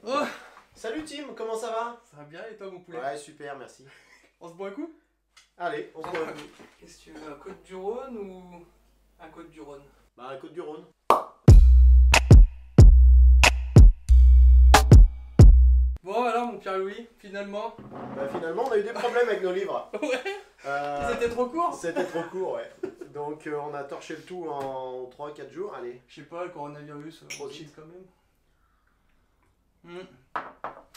Oh, Salut Tim, comment ça va? ça va bien et toi mon poulet? Ouais, super, merci. On se boit un coup? Allez, on se voit. Qu'est-ce que tu veux, un Côte du Rhône ou un Côte du Rhône? Bah, Côte du Rhône. Bon alors mon Pierre-Louis, finalement. Bah, finalement, on a eu des problèmes avec nos livres. Ouais, c'était trop court. C'était trop court, ouais. Donc, on a torché le tout en 3-4 jours. Allez. Je sais pas, le coronavirus, Trop chill vite. quand même.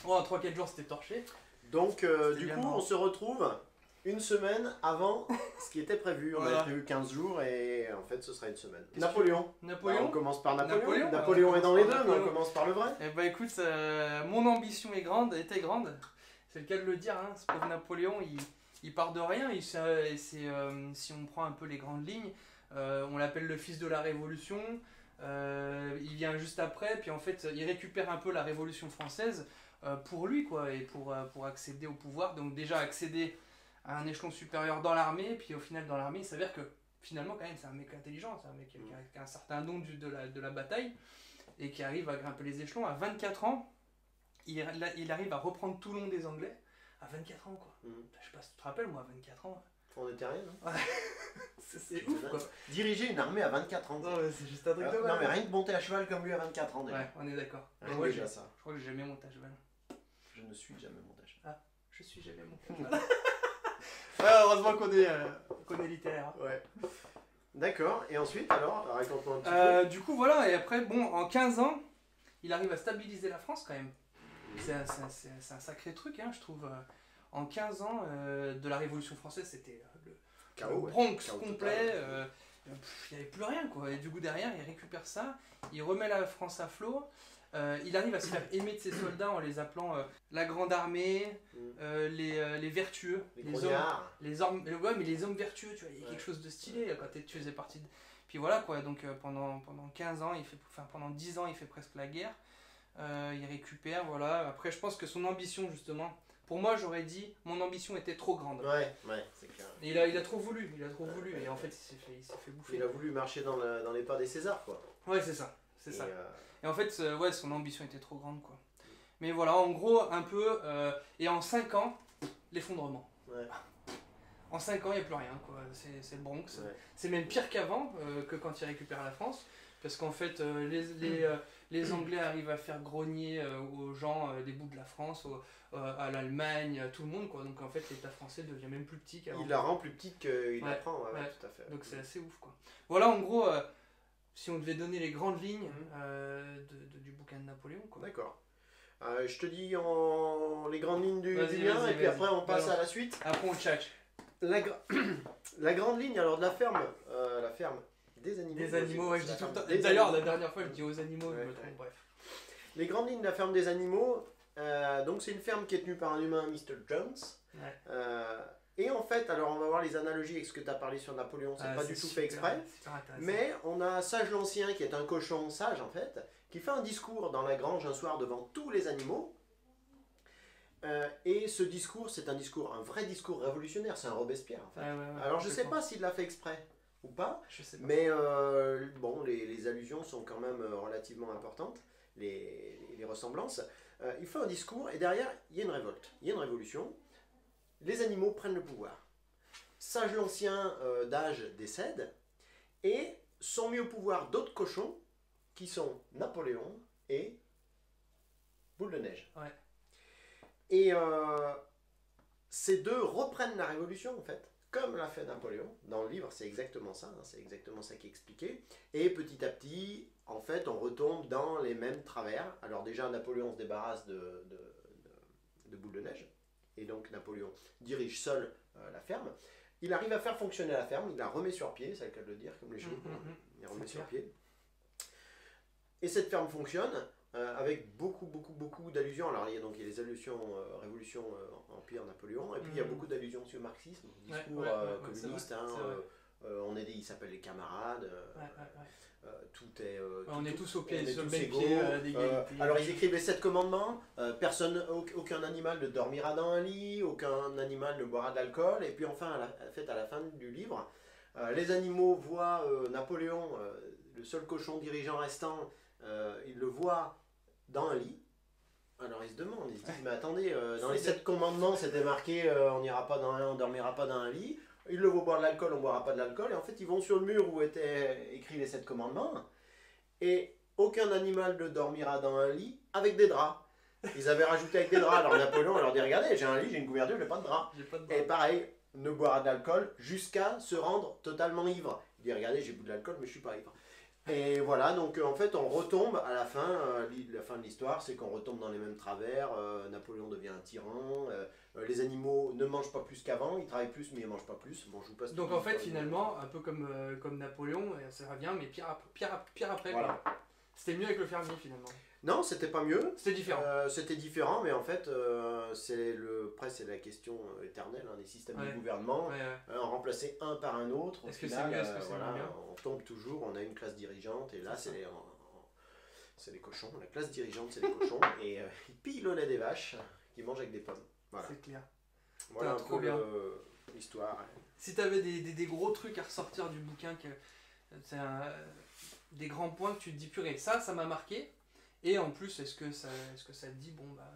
Bon, en 3-4 jours c'était torché. Donc, C'était du bien coup, marrant. on se retrouve une semaine avant ce qui était prévu. On Voilà. avait prévu 15 jours et en fait, ce sera une semaine. Qu'est-ce Napoléon. Bah, on Napoléon? commence par Napoléon. Napoléon, Napoléon on est dans les commence deux, par mais on Napoléon. commence par le vrai. Eh bah écoute, mon ambition était grande. C'est le cas de le dire, hein. Ce pauvre Napoléon, il part de rien. Si on prend un peu les grandes lignes, on l'appelle le fils de la Révolution. Il vient juste après, puis en fait, il récupère un peu la Révolution française pour lui, quoi, et pour accéder au pouvoir. Donc déjà accéder à un échelon supérieur dans l'armée, puis au final dans l'armée, il s'avère que finalement quand même c'est un mec intelligent, c'est un mec qui a un certain don de la bataille et qui arrive à grimper les échelons. À 24 ans, il arrive à reprendre Toulon des Anglais. À 24 ans, quoi. Je sais pas si tu te rappelles, moi, à 24 ans. On était rien. Hein. C'est ouf, quoi. Diriger une armée à 24 ans. Non, mais c'est juste un truc de Non, malade. mais rien que monter à cheval comme lui à 24 ans déjà. Ouais, on est d'accord. Rien Moi, que déjà ça. je crois que j'ai jamais monté à cheval. Je ne suis jamais monté à cheval. Je suis jamais monté à cheval. Ouais, heureusement qu'on est littéraire. Ouais. D'accord, et ensuite alors, raconte-moi un petit peu. Du coup, voilà, et après, bon, en 15 ans, il arrive à stabiliser la France quand même. C'est un sacré truc, hein, je trouve. En 15 ans de la Révolution française, c'était le Chaos, ouais. Bronx Chaos complet. total. Il n'y avait plus rien, quoi. Et du coup, derrière, il récupère ça, il remet la France à flot. Il arrive à se faire aimer de ses soldats en les appelant la Grande Armée, les vertueux, Les hommes. grognards. Ouais, mais les hommes vertueux, tu vois, il y a quelque chose de stylé quand tu faisais partie de... Puis voilà, quoi, donc pendant 15 ans, pendant 10 ans, il fait presque la guerre. Il récupère, voilà. Après, je pense que son ambition, justement, pour moi, j'aurais dit, mon ambition était trop grande. Ouais, c'est clair. Et il a trop voulu, et en fait, il s'est fait bouffer. Il a voulu marcher dans les pas des Césars, quoi. Ouais, c'est ça, c'est ça. Et, Et en fait, ouais, son ambition était trop grande, quoi. Mais voilà, en gros, un peu, et en 5 ans, l'effondrement. ouais. En 5 ans, il n'y a plus rien, quoi. C'est le Bronx. Ouais. C'est même pire qu'avant, que quand il récupère la France. Parce qu'en fait, les Anglais arrivent à faire grogner aux gens des bouts de la France, à l'Allemagne, à tout le monde, quoi. Donc en fait, l'État français devient même plus petit qu'avant. Il la rend plus petite qu'il Ouais, la prend, ouais, ouais. tout à fait. Donc c'est assez ouf, quoi. Voilà, en gros, si on devait donner les grandes lignes du bouquin de Napoléon, quoi. D'accord. Je te dis les grandes lignes du Vas-y, lien, vas-y, et puis vas-y. après on passe Balance. à la suite. Après, on tchatche. La grande ligne alors de la ferme des animaux. Des animaux, ouais, je dis tout le temps. Des D'ailleurs, animaux. la dernière fois, je dis aux animaux, je Ouais, me trompe, ouais. bref. Les grandes lignes de la ferme des animaux, donc c'est une ferme qui est tenue par un humain, Mr. Jones. Ouais. Et en fait, alors on va voir les analogies avec ce que tu as parlé sur Napoléon, c'est pas du tout fait exprès. Super intéressant. Mais on a Sage l'Ancien qui est un cochon sage en fait, qui fait un discours dans la grange un soir devant tous les animaux. Et ce discours, c'est un vrai discours révolutionnaire, c'est un Robespierre en fait. Ouais, Alors je sais complètement. pas s'il l'a fait exprès ou pas, Je sais pas. mais bon, les allusions sont quand même relativement importantes, les ressemblances. Il fait un discours et derrière, il y a une révolte, il y a une révolution. Les animaux prennent le pouvoir. Sage l'Ancien d'âge décède et sont mis au pouvoir d'autres cochons qui sont Napoléon et Boule de Neige. Ouais. Et ces deux reprennent la révolution en fait, comme l'a fait Napoléon. Dans le livre, c'est exactement ça, hein, c'est exactement ça qui est expliqué. Et petit à petit, en fait, on retombe dans les mêmes travers. Alors déjà, Napoléon se débarrasse de Boule de Neige. Et donc Napoléon dirige seul la ferme. Il arrive à faire fonctionner la ferme, il la remet sur pied, c'est le cas de le dire, comme les chevaux, il la remet sur pied. Et cette ferme fonctionne avec beaucoup d'allusions. Alors il y a les allusions Révolution, Empire, Napoléon, et puis il y a beaucoup d'allusions aussi au marxisme, au discours communiste. On est il s'appelle les camarades. Tout est. On est tous au pied, on est sur le tous même égaux. pied d'égalité. Alors ils écrivent les 7 commandements. Aucun animal ne dormira dans un lit, aucun animal ne boira de l'alcool. Et puis enfin, à la fin du livre, les animaux voient Napoléon, le seul cochon dirigeant restant, ils le voient dans un lit. disent mais attendez, dans les C'est 7 commandements c'était marqué on n'ira pas dans un, on dormira pas dans un lit. Ils le vont boire de l'alcool, on boira pas de l'alcool. Et en fait ils vont sur le mur où étaient écrits les 7 commandements. Et aucun animal ne dormira dans un lit avec des draps. Ils avaient rajouté avec des draps. Alors Napoléon leur dit regardez, j'ai un lit, j'ai une couverture, j'ai pas de drap. J'ai pas de Et drap. pareil, ne boira de l'alcool jusqu'à se rendre totalement ivre. Il dit regardez, j'ai bu de l'alcool mais je suis pas ivre. Et voilà, donc en fait on retombe à la fin de l'histoire, c'est qu'on retombe dans les mêmes travers, Napoléon devient un tyran, les animaux ne mangent pas plus qu'avant, ils travaillent plus mais ils mangent pas plus. Bon, je vous passe Donc tout en fait, l'histoire. finalement, un peu comme Napoléon, ça revient, mais pire après. Voilà. Quoi. C'était mieux avec le fermier finalement. Non, c'était pas mieux. C'était différent. C'était différent, mais en fait, après c'est la question éternelle des systèmes de gouvernement. Ouais, ouais. En remplacer un par un autre, au Est-ce que final, c'est mieux, est-ce que c'est voilà, moins bien on tombe toujours, on a une classe dirigeante, et là C'est c'est les cochons. La classe dirigeante, c'est les cochons, et ils pillent le lait des vaches qui mangent avec des pommes. Voilà, C'est clair. voilà un trop peu bien. l'histoire. Si tu avais des gros trucs à ressortir du bouquin, des grands points que tu te dis purée, ça m'a marqué. Et en plus, est-ce que ça te dit, bon bah.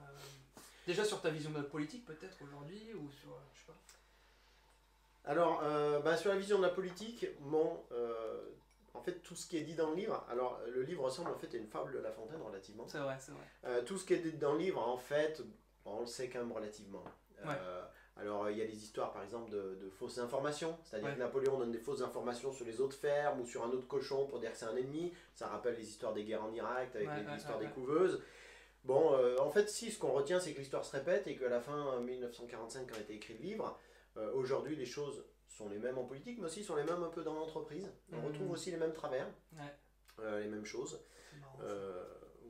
Déjà sur ta vision de la politique peut-être aujourd'hui, ou sur. Je sais pas. Alors, sur la vision de la politique, en fait, tout ce qui est dit dans le livre, alors le livre ressemble en fait à une fable de La Fontaine relativement. C'est vrai, c'est vrai. Tout ce qui est dit dans le livre, en fait, on le sait quand même relativement. Ouais. Alors, il y a des histoires, par exemple, de fausses informations. C'est-à-dire Ouais. que Napoléon donne des fausses informations sur les autres fermes ou sur un autre cochon pour dire que c'est un ennemi. Ça rappelle les histoires des guerres en Irak avec l'histoire des couveuses. Bon, en fait, si, ce qu'on retient, c'est que l'histoire se répète et qu'à la fin 1945, quand a été écrit le livre, aujourd'hui, les choses sont les mêmes en politique, mais aussi sont les mêmes un peu dans l'entreprise. On retrouve aussi les mêmes travers, les mêmes choses. C'est marrant.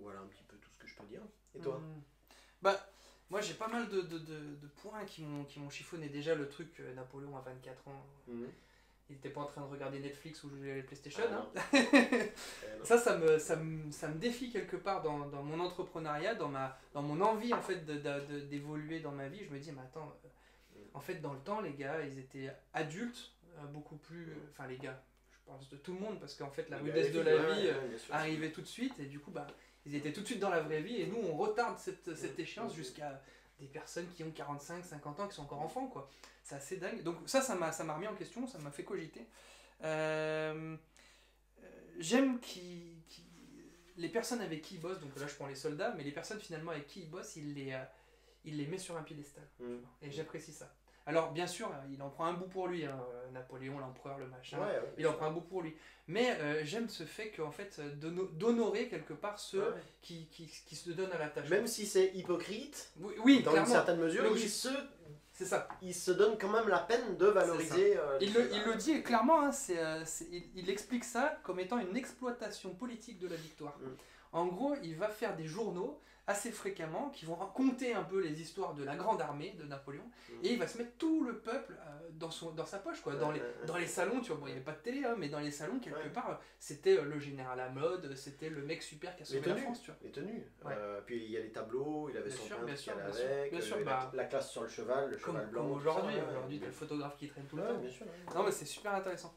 Voilà un petit peu tout ce que je peux dire. Et toi Bah, moi j'ai pas mal de points qui m'ont chiffonné. Déjà le truc Napoléon à 24 ans, il était pas en train de regarder Netflix ou jouer à la PlayStation. Ah, hein. non. Ça me défie quelque part dans mon entrepreneuriat, dans mon envie en fait d'évoluer dans ma vie. Je me dis mais attends, en fait dans le temps les gars ils étaient adultes, beaucoup plus, enfin les gars, je pense de tout le monde parce qu'en fait la rudesse de la vie arrivait tout de suite et du coup bah ils étaient tout de suite dans la vraie vie et nous on retarde cette échéance jusqu'à des personnes qui ont 45, 50 ans qui sont encore enfants quoi. C'est assez dingue. Donc ça m'a remis en question, ça m'a fait cogiter. J'aime les personnes avec qui ils bossent, donc là je prends les soldats, mais les personnes finalement avec qui ils bossent, il les met sur un piédestal. Et j'apprécie ça. Alors bien sûr, il en prend un bout pour lui, hein, Napoléon, l'empereur, le machin, il en prend un bout pour lui. Mais j'aime ce fait qu'en fait, d'honorer quelque part ceux qui se donnent à la tâche. Même si c'est hypocrite, oui, dans clairement. une certaine mesure, C'est ça. il se donne quand même la peine de valoriser. Il le dit clairement, hein, il explique ça comme étant une exploitation politique de la victoire. En gros, il va faire des journaux assez fréquemment qui vont raconter un peu les histoires de la grande armée de Napoléon et il va se mettre tout le peuple dans sa poche quoi. Dans les salons, tu vois, bon, il n'y avait pas de télé hein, mais dans les salons quelque part c'était le général à mode, c'était le mec super qui a sauvé la France, tu vois. Les tenues, puis il y a les tableaux, il avait son peintre qui allait avec, bien sûr, la classe sur le cheval cheval blanc. Comme aujourd'hui t'as le photographe qui traîne tout le temps. Bien sûr, non mais c'est super intéressant.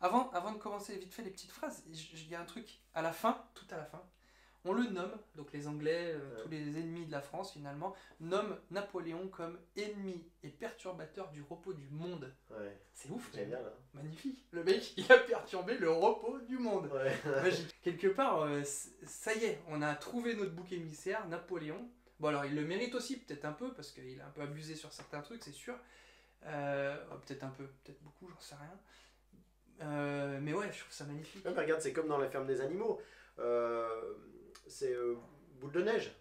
Avant de commencer vite fait les petites phrases, il y a un truc à la fin, tout à la fin. On le nomme, donc les Anglais, tous les ennemis de la France finalement, nomment Napoléon comme ennemi et perturbateur du repos du monde. C'est ouf, génial, hein. Magnifique. Le mec, il a perturbé le repos du monde. Magique. Quelque part, ça y est, on a trouvé notre bouc émissaire, Napoléon. Bon alors, il le mérite aussi peut-être un peu, parce qu'il a un peu abusé sur certains trucs, c'est sûr. Peut-être un peu, peut-être beaucoup, j'en sais rien. Mais ouais, je trouve ça magnifique. Ouais, regarde, c'est comme dans la ferme des animaux. C'est Boule de Neige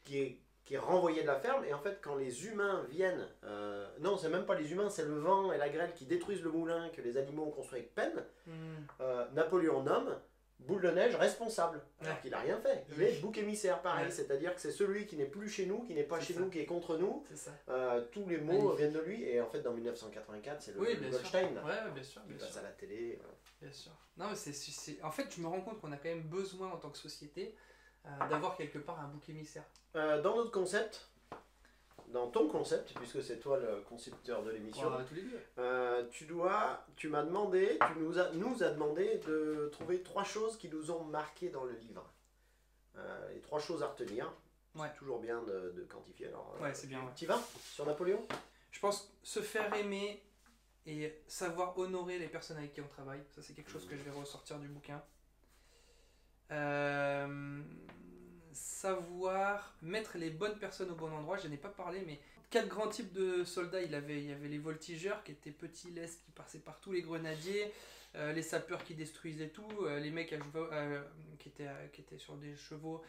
qui est renvoyé de la ferme et en fait quand les humains viennent, non c'est même pas les humains, c'est le vent et la grêle qui détruisent le moulin que les animaux ont construit avec peine. Napoléon nomme Boule de Neige responsable alors qu'il a rien fait, il est bouc émissaire pareil, c'est-à-dire que c'est celui qui n'est plus chez nous, qui n'est pas chez nous, qui est contre nous. Tous les mots viennent de lui et en fait dans 1984 c'est le Goldstein qui passe à la télé. Bien sûr. Non, mais en fait, je me rends compte qu'on a quand même besoin en tant que société d'avoir quelque part un bouc émissaire. Dans notre concept, dans ton concept, puisque c'est toi le concepteur de l'émission, tous les deux. tu m'as demandé, nous a demandé de trouver 3 choses qui nous ont marqué dans le livre. Les 3 choses à retenir. Ouais. C'est toujours bien de quantifier. Alors, Ouais, c'est bien. Ouais. Tu vas sur Napoléon? Je pense se faire aimer et savoir honorer les personnes avec qui on travaille. Ça, c'est quelque chose que je vais ressortir du bouquin. Savoir mettre les bonnes personnes au bon endroit. Je n'ai pas parlé, mais 4 grands types de soldats. Il y avait les voltigeurs qui étaient petits, lestes, qui passaient partout, les grenadiers, les sapeurs qui détruisaient tout, les mecs qui étaient sur des chevaux,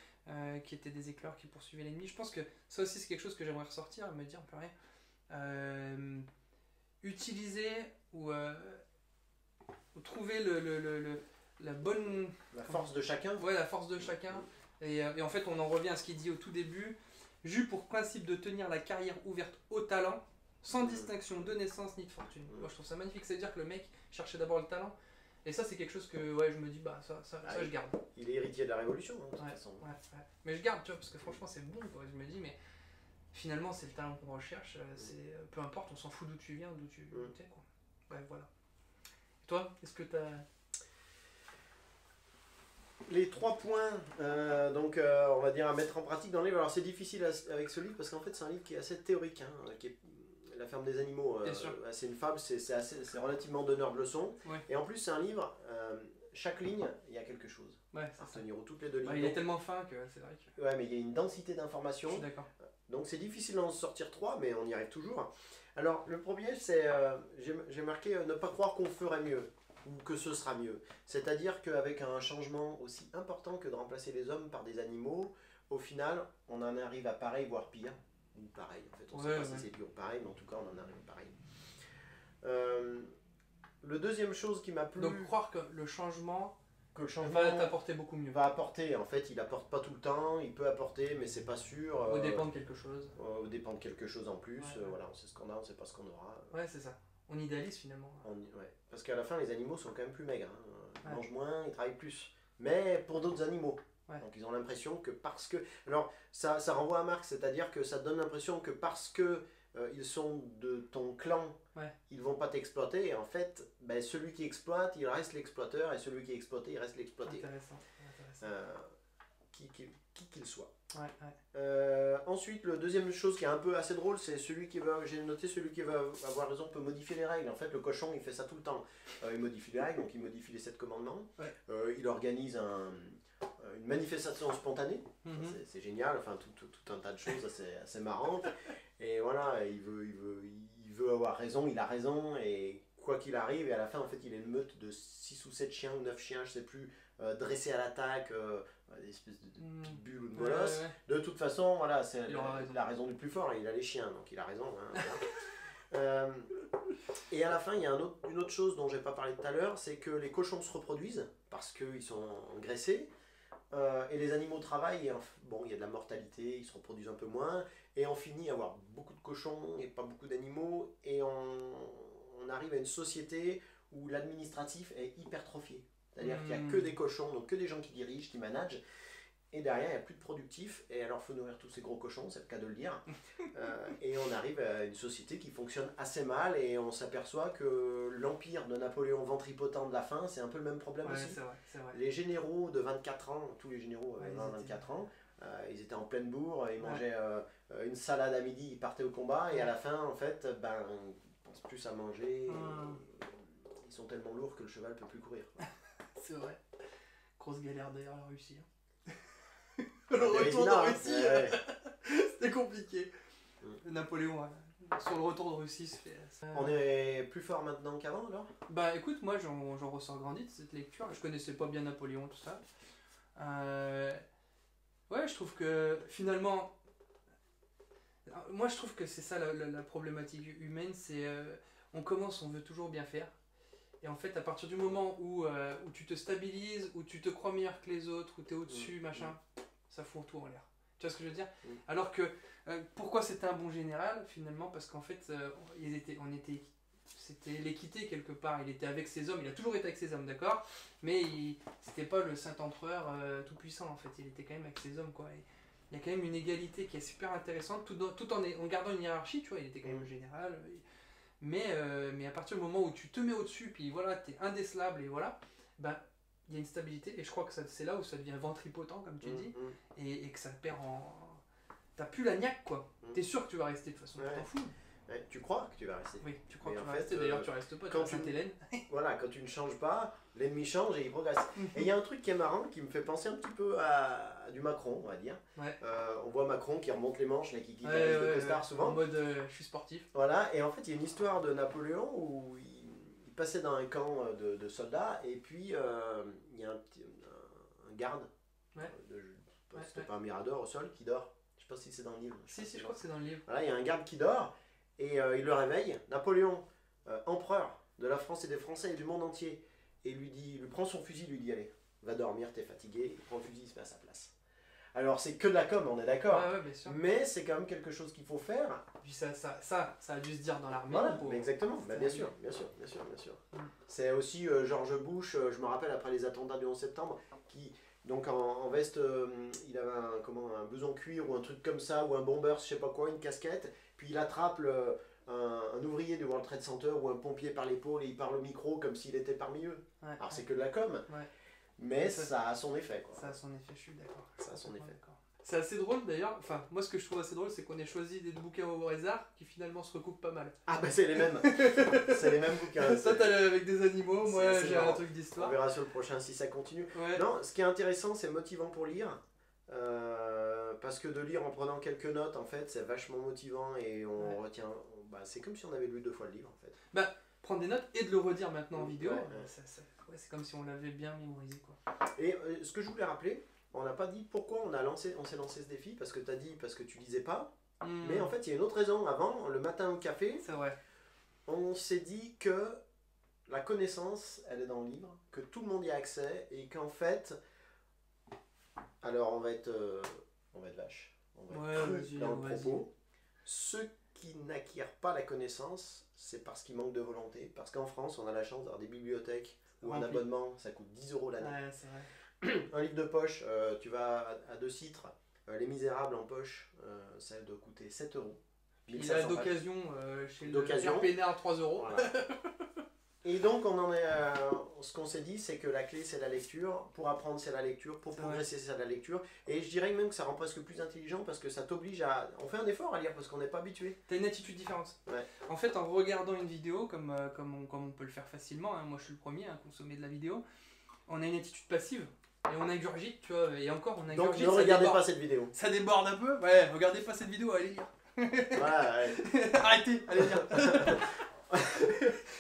qui étaient des éclairs qui poursuivaient l'ennemi. Je pense que ça aussi c'est quelque chose que j'aimerais ressortir et me dire, purée, utiliser ou trouver la bonne... La force de chacun. Ouais, la force de chacun. Et en fait, on en revient à ce qu'il dit au tout début. J'eus pour principe de tenir la carrière ouverte au talent, sans distinction de naissance ni de fortune. Moi, je trouve ça magnifique. C'est-à-dire que le mec cherchait d'abord le talent. Et ça, c'est quelque chose que ouais, je me dis, bah, ça je garde. Il est héritier de la Révolution, hein, de toute façon. Ouais. Mais je garde, tu vois, parce que franchement, c'est bon. Quoi. Je me dis, mais finalement, c'est le talent qu'on recherche. Peu importe, on s'en fout d'où tu viens, d'où tu es, quoi. Ouais, voilà. Et toi, est-ce que t'as... Les 3 points, on va dire à mettre en pratique dans le livre. Alors c'est difficile avec ce livre parce qu'en fait c'est un livre qui est assez théorique, qui est La ferme des animaux. C'est une fable, c'est relativement donneur de leçons. Ouais. Et en plus c'est un livre, chaque ligne il y a quelque chose. Ouais, à retenir toutes les 2 lignes. Ouais, il est tellement fin que c'est vrai que... Ouais, mais il y a une densité d'informations. Je suis d'accord. Donc c'est difficile d'en sortir 3, mais on y arrive toujours. Alors le premier c'est, j'ai marqué ne pas croire qu'on ferait mieux. Ou que ce sera mieux. C'est-à-dire qu'avec un changement aussi important que de remplacer les hommes par des animaux, au final, on en arrive à pareil, voire pire. Ou pareil, en fait, on ne sait pas si c'est pire ou pareil, mais en tout cas, on en arrive à pareil. Le deuxième chose qui m'a plu... Donc croire que le changement va t'apporter beaucoup mieux. Va apporter, en fait, il apporte pas tout le temps, il peut apporter, mais c'est pas sûr. Au dépend de quelque chose. Au dépend de quelque chose en plus, voilà, on sait ce qu'on a, on sait pas ce qu'on aura. Ouais, c'est ça. On idéalise finalement. Parce qu'à la fin, les animaux sont quand même plus maigres. Ils mangent moins, ils travaillent plus. Mais pour d'autres animaux. Donc ils ont l'impression que parce que... Alors ça renvoie à Marx, c'est-à-dire que ça donne l'impression que parce que ils sont de ton clan, ils vont pas t'exploiter. Et en fait, celui qui exploite, il reste l'exploiteur. Et celui qui est exploité, il reste l'exploité. Intéressant. Qui qu'il soit. Ouais. Ensuite, la deuxième chose qui est un peu assez drôle, c'est j'ai noté celui qui va avoir raison peut modifier les règles. En fait, le cochon, il fait ça tout le temps. Il modifie les règles, donc il modifie les 7 commandements. Il organise une manifestation spontanée. C'est génial, enfin tout un tas de choses assez marrantes. Et voilà, il veut avoir raison, il a raison, et quoi qu'il arrive, et à la fin, en fait, il a une meute de 6 ou 7 chiens ou 9 chiens, je sais plus, dressés à l'attaque, des espèces de pitbulls ou de molosses. De toute façon, voilà, c'est la raison du plus fort, il a les chiens, donc il a raison. Et à la fin, il y a une autre chose dont je n'ai pas parlé tout à l'heure, c'est que les cochons se reproduisent parce qu'ils sont engraissés, et les animaux travaillent, et bon, il y a de la mortalité, ils se reproduisent un peu moins, et on finit à avoir beaucoup de cochons et pas beaucoup d'animaux, et on arrive à une société où l'administratif est hypertrophié. C'est-à-dire qu'il n'y a que des cochons, donc que des gens qui dirigent, qui managent, et derrière il n'y a plus de productifs, et alors il faut nourrir tous ces gros cochons, c'est le cas de le dire, et on arrive à une société qui fonctionne assez mal, et on s'aperçoit que l'empire de Napoléon ventripotent de la fin, c'est un peu le même problème aussi. C'est vrai. Les généraux de 24 ans, tous les généraux de 24 ans, ils étaient en pleine bourre, ils mangeaient une salade à midi, ils partaient au combat, et à la fin, en fait, ils ne pensent plus à manger, ils sont tellement lourds que le cheval ne peut plus courir. C'est vrai. Grosse galère d'ailleurs la Russie. Le retour de Russie, c'était compliqué. Napoléon, sur le retour de Russie, On est plus fort maintenant qu'avant alors ? Bah écoute, moi j'en ressors grandi de cette lecture. Je connaissais pas bien Napoléon, tout ça. Ouais, je trouve que finalement... Moi je trouve que c'est ça la problématique humaine, c'est on commence, on veut toujours bien faire. Et en fait, à partir du moment où tu te stabilises, où tu te crois meilleur que les autres, où tu es au-dessus, machin, ça fout tout en l'air. Tu vois ce que je veux dire ? Alors que, pourquoi c'était un bon général, finalement ? Parce qu'en fait, c'était l'équité quelque part. Il était avec ses hommes, il a toujours été avec ses hommes, d'accord ? Mais c'était pas le saint-empereur tout-puissant, en fait. Il était quand même avec ses hommes, quoi. Et il y a quand même une égalité qui est super intéressante, tout en gardant une hiérarchie, tu vois. Il était quand même général... Mais à partir du moment où tu te mets au-dessus, puis voilà, tu es indécelable, et voilà, ben, il y a une stabilité, et je crois que c'est là où ça devient ventripotent, comme tu dis, et que ça perd t'as plus la niaque quoi. T'es sûr que tu vas rester de toute façon, Ouais. tu t'en fous. Ouais, tu crois que tu vas rester. Oui, tu crois Mais que tu en vas fait, rester, d'ailleurs tu restes pas, tu quand vas à tu- Sainte-Hélène. Voilà, quand tu ne changes pas, l'ennemi change et il progresse. Et il y a un truc qui est marrant, qui me fait penser un petit peu à du Macron, on va dire. Ouais. On voit Macron qui remonte les manches, là, qui quitte Ouais, la liste de ouais, costard ouais. souvent. En mode je suis sportif. Voilà, et en fait, il y a une histoire de Napoléon où il passait dans un camp de soldats, et puis il y a un garde, Ouais. c'était Ouais. pas un mirador au sol, qui dort. Je sais pas si c'est dans le livre. Si, je crois que c'est dans le livre. Voilà, il y a un garde qui dort, et il le réveille. Napoléon, empereur de la France et des Français et du monde entier, et il lui prend son fusil, lui dit allez, va dormir, t'es fatigué, il prend le fusil, il se met à sa place. Alors c'est que de la com, on est d'accord, Ouais, ouais, bien sûr. mais c'est quand même quelque chose qu'il faut faire. Puis ça a dû se dire dans l'armée. Voilà, pour- mais exactement, c'était bien la sûr, vie. bien sûr, bien sûr, bien sûr. Mm. C'est aussi George Bush, je me rappelle après les attentats du 11 septembre, qui, donc en veste, il avait un blouson cuir ou un truc comme ça, ou un bomber, je sais pas quoi, une casquette, puis il attrape un ouvrier du World Trade Center ou un pompier par l'épaule et il parle au micro comme s'il était parmi eux. Ouais, Alors ouais. c'est que de la com, Ouais. mais Ça- ça a son effet, quoi. Ça a son effet, je suis d'accord. Ça a son effet. D'accord. C'est assez drôle d'ailleurs, enfin moi ce que je trouve assez drôle c'est qu'on ait choisi des bouquins au hasard qui finalement se recoupent pas mal. Ah bah c'est les mêmes, c'est les mêmes bouquins. Toi c'est- t'as avec des animaux, moi c'est j'ai marrant. un truc On d'histoire. verra sur le prochain si ça continue. Ouais. Non, ce qui est intéressant, c'est motivant pour lire. Parce que de lire en prenant quelques notes, en fait, c'est vachement motivant et on Ouais. retient. C'est comme si on avait lu 2 fois le livre, en fait. Prendre des notes et de le redire maintenant en vidéo, Ouais, ouais, c'est comme si on l'avait bien mémorisé quoi. Et ce que je voulais rappeler, on n'a pas dit pourquoi on s'est lancé ce défi, parce que tu as dit parce que tu lisais pas. Mais en fait, il y a une autre raison. Avant, le matin au café, c'est vrai. on s'est dit que la connaissance, elle est dans le livre, que tout le monde y a accès et qu'en fait. Alors, on va être vache. On va Ouais, être cru vas-y, dans le vas-y. propos. Ceux qui n'acquièrent pas la connaissance, c'est parce qu'ils manquent de volonté. Parce qu'en France, on a la chance d'avoir des bibliothèques où un Rempli. abonnement, ça coûte 10 € l'année. Ouais, c'est vrai. Un livre de poche, tu vas à De Citre, Les Misérables en poche, ça doit coûter 7 €. Il a 1500 pages. d'occasion chez le D'occasion. Pierre Pénard à 3 €. Voilà. Et donc, on en est, ce qu'on s'est dit, c'est que la clé, c'est la lecture. Pour apprendre, c'est la lecture. Pour C'est progresser, c'est la lecture. Et je dirais même que ça rend presque plus intelligent parce que ça t'oblige à. On fait un effort à lire parce qu'on n'est pas habitué. T'as une attitude différente. Ouais. En fait, en regardant une vidéo, comme on peut le faire facilement, hein, moi je suis le premier à consommer de la vidéo, on a une attitude passive et on ingurgite, tu vois, et encore on Donc, ingurgite. ne ça regardez déborde. pas cette vidéo. Ça déborde un peu. Ouais, regardez pas cette vidéo, allez lire. Voilà, ouais. Arrêtez, allez lire.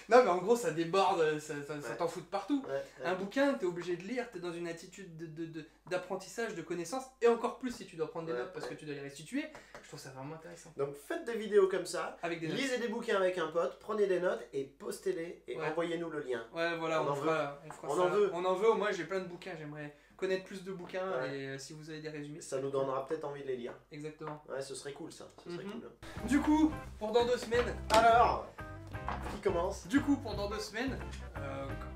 Non, mais en gros, ça déborde, ça Ouais. t'en fout de partout. Ouais, ouais. Un bouquin, t'es obligé de lire, t'es dans une attitude d'apprentissage, de connaissance, et encore plus si tu dois prendre des Ouais, notes parce ouais. que tu dois les restituer. Je trouve ça vraiment intéressant. Donc, faites des vidéos comme ça. Avec des notes. Lisez des bouquins avec un pote, prenez des notes et postez-les et Ouais. envoyez-nous le lien. Ouais, voilà, On on en fera On ça. en veut. On en veut. Moi, j'ai plein de bouquins. J'aimerais connaître plus de bouquins Ouais. et si vous avez des résumés. Ça nous donnera peut-être envie de les lire. Exactement. Ouais, ce serait cool ça. Ce serait Mhm. cool. Du coup, pour dans 2 semaines. Alors, qui commence?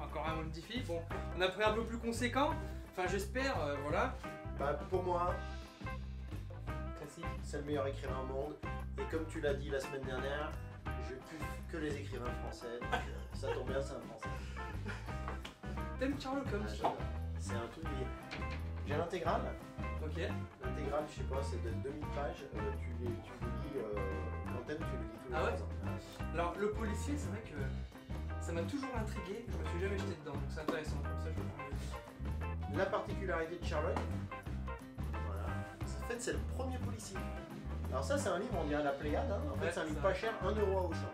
Encore un défi. Bon, on a pris un peu plus conséquent. Enfin, j'espère. Voilà. Pour moi, Classique. c'est le meilleur écrivain au monde. Et comme tu l'as dit la semaine dernière, je kiffe que les écrivains français. Donc, ça tombe bien, c'est un français. T'aimes Sherlock Holmes? Ah, j'adore. C'est un truc. J'ai l'intégrale. Ok. L'intégrale, je sais pas, c'est de 2000 pages. Tu le lis quand t'aimes, tu le lis tous les Ah ouais 3 ans. Alors, le policier, c'est vrai que ça m'a toujours intrigué. Je me suis jamais jeté dedans, donc c'est intéressant. Comme ça, je vais prendre le- La particularité de Sherlock, voilà. En fait, c'est le premier policier. Alors ça, c'est un livre, on dirait la Pléiade. Hein. En fait, Ouais, c'est un livre ça. pas cher, 1 € à Auchan.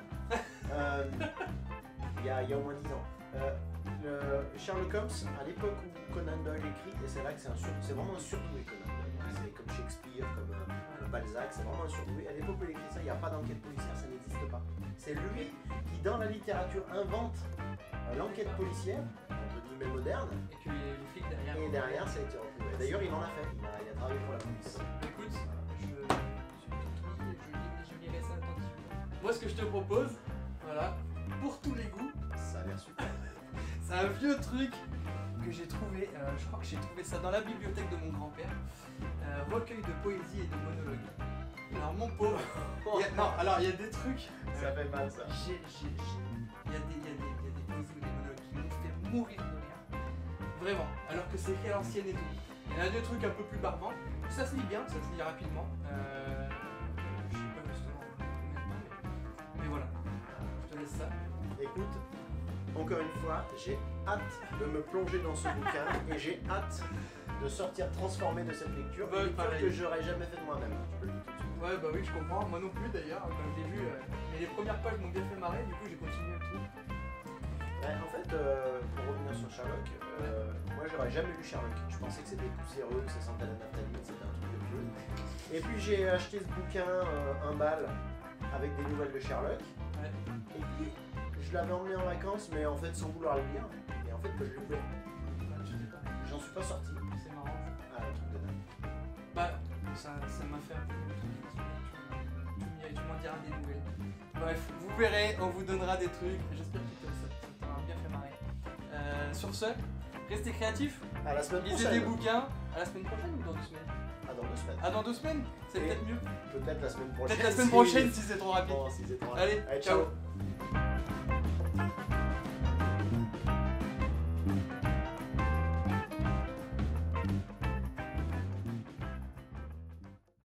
Il y a au moins 10 ans. Sherlock Holmes, à l'époque où Conan Doyle écrit, et c'est là que c'est vraiment un surdoué Conan Doyle. C'est comme Shakespeare, comme Balzac, c'est vraiment un surdoué. À l'époque où il écrit ça, il n'y a pas d'enquête policière, ça n'existe pas. C'est lui qui, dans la littérature, invente l'enquête policière, entre guillemets moderne, Et puis les flics derrière. et derrière, ça a été retrouvé. D'ailleurs, il en a fait. Il a travaillé pour la police. Écoute, je lirai ça attentivement. Moi, ce que je te propose, voilà, pour tous les goûts, Ça a l'air super. c'est un vieux truc que j'ai trouvé, je crois que j'ai trouvé ça dans la bibliothèque de mon grand-père, recueil de poésie et de monologues. Alors mon pauvre, il y a des trucs, Ça fait mal ça. il y a des poésies ou des monologues qui m'ont fait mourir de rire. Vraiment, alors que c'est écrit à l'ancienne et tout. Il y a des trucs un peu plus barbants. Ça se lit bien, ça se lit rapidement. Je sais pas justement combien de temps, mais voilà. Je te laisse ça. Écoute, encore une fois, j'ai hâte de me plonger dans ce bouquin et j'ai hâte de sortir transformé de cette lecture. Ouais, Une lecture pareil. que j'aurais jamais fait de moi-même. Je peux le dire tout de suite. Ouais, bah oui, je comprends. Moi non plus d'ailleurs, comme je l'ai vu. Mais les premières pages m'ont bien fait marrer, du coup j'ai continué le truc. En fait, pour revenir sur Sherlock, moi j'aurais jamais lu Sherlock. Je pensais que c'était poussiéreux, que ça sentait la naphtaline, c'était un truc de vieux. Et puis j'ai acheté ce bouquin 1 balle avec des nouvelles de Sherlock. Ouais. Et puis je l'avais emmené en vacances, mais en fait sans vouloir le lire. Et en fait, que je l'ouvrais. Je sais pas. J'en suis pas sorti. C'est marrant. Ah, un truc de dingue. Bah, ça m'a fait un peu. Tu m'en diras des nouvelles. Bref, vous verrez, on vous donnera des trucs. J'espère que ça t'aura bien fait marrer. Sur ce, restez créatifs. À la semaine Lisez prochaine. des bouquins. À la semaine prochaine ou dans 2 semaines? Ah, dans 2 semaines. Ah, dans 2 semaines? C'est Et- peut-être mieux. Peut-être la semaine prochaine. Peut-être la semaine prochaine si c'est trop rapide. Bon, si c'est trop rapide. Allez, ciao.